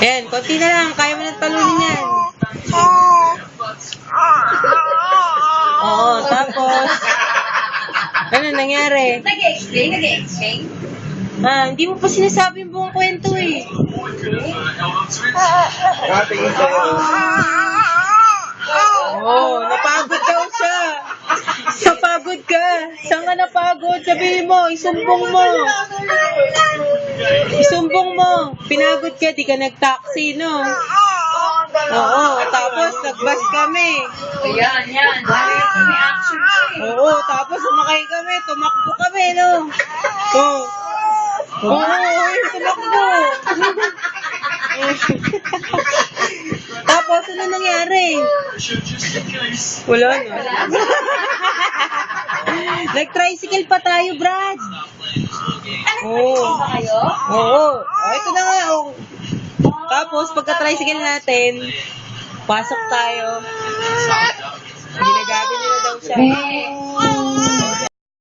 Ayan, konti na lang. Kaya mo nang talunin yan. Oo, tapos, ano nangyari? Nag-explain? Hindi mo pa sinasabi yung buong kwento eh. Nakatingin sa'yo. Oo, napagod daw siya. Napagod ka. Saan ka napagod? Sabihin mo, isumbong mo. Isumbong mo. Pinagod ka, di ka nag-taxi, no? Oo, tapos nag-bus kami. Ayan. May action eh. Oo, tapos sumakay kami, tumakbo kami, no? Oo, tumakbo. Tapos, ano nangyari? Wala na. Nag-tricycle pa tayo, Brad. Oo. Kayo? Oo. Ito na nga, oh. Tapos, pagka-tricycle natin, pasok tayo. Ginagabi nila daw siya.